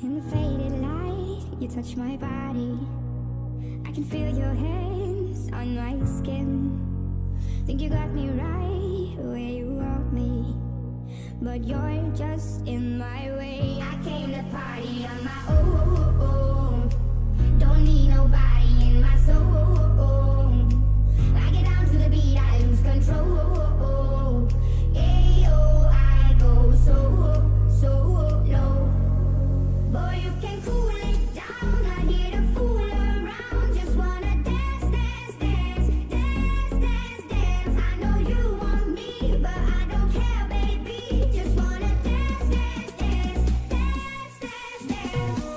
In the faded light, you touch my body. I can feel your hands on my skin. Think you got me right where you want me, but you're just in my way. I came to party on my own. Don't need nobody in my soul. I get down to the beat, I lose control. Ayo, I go so low. Boy, you can cool it down. Not here to fool around. Just wanna dance, dance, dance, dance, dance, dance. I know you want me, but I don't care, baby. Just wanna dance, dance, dance, dance, dance, dance.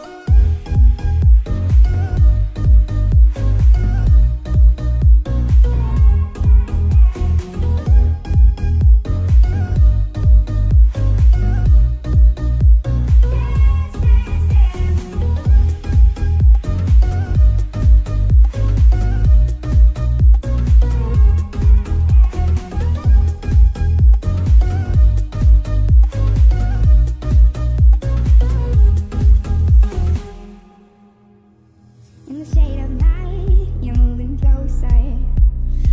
In the shade of night, you're moving closer.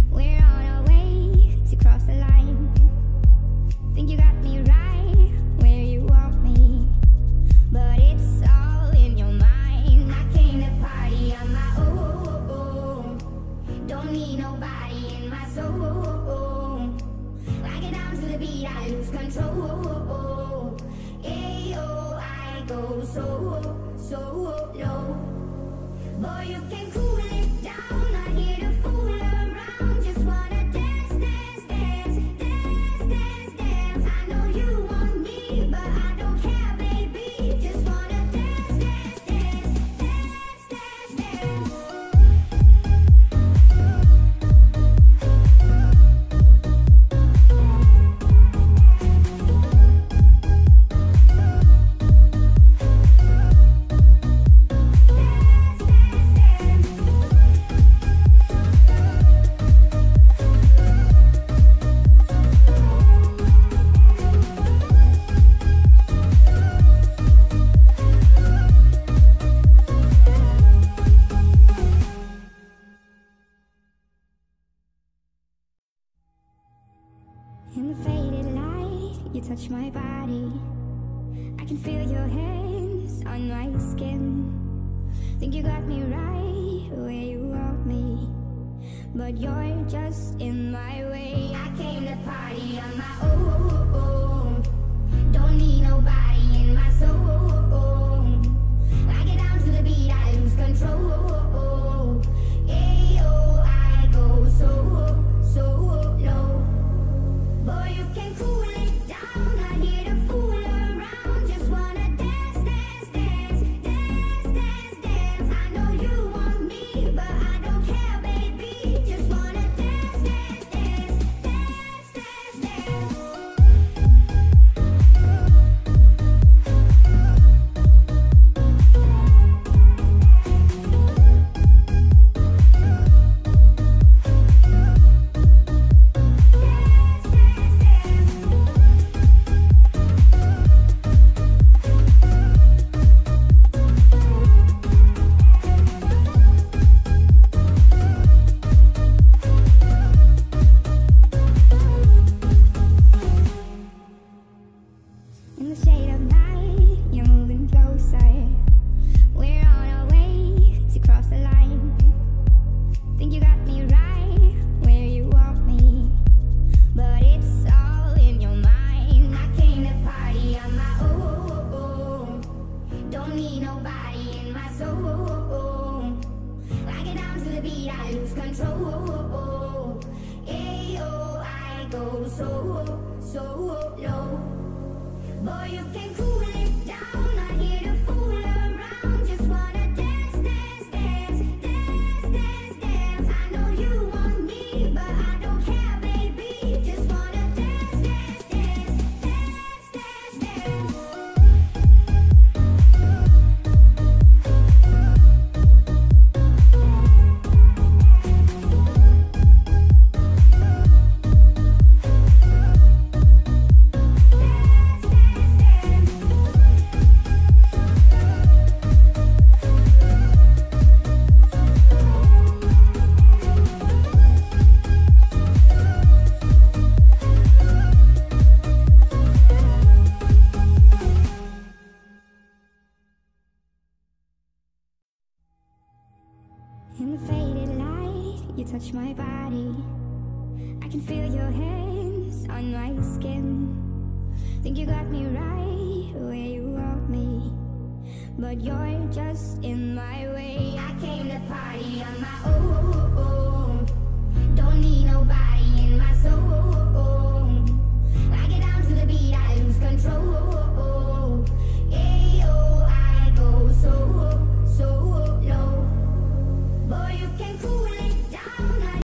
We're on our way to cross the line. Think you got me right where you want me, but it's all in your mind. I came to party on my own. Don't need nobody in my soul. I get down to the beat, I lose control. Ayo, I go so low. Boy, you can cool it down. Not here to fool around. Just wanna dance, dance, dance, dance, dance, dance. I know you want me, but I don't care, baby. Just wanna dance, dance, dance, dance, dance, dance. In the faded light, you touch my body. I can feel your hands on my skin. Think you got me right where you want me, but you're just in my way. I came to party on my own. Don't need nobody in my soul. I get down to the beat, I lose control. Ayo, I go so low. Boy, you can cool it down. Not here to fool around. Just wanna dance, dance, dance, dance, dance, dance. I know you want me, but I don't care, baby. Just wanna dance, dance, dance, dance, dance, dance. In the shade of night, you're moving closer. We're on our way to cross the line. Think you got me right where you want me, but it's all in your mind. I came to party on my own. Don't need nobody in my soul. I get down to the beat, I lose control. Ayo, I go so low. Boy, you can cool it down. Not here to fool around. Just wanna dance, dance, dance, dance, dance, dance. I know you want me, but I don't care, baby. Just wanna dance, dance, dance, dance, dance, dance. Dance, dance, dance. touch my body. I can feel your hands on my skin. Think you got me right where you want me, but you're just in my way. I came to party on my own, don't need nobody.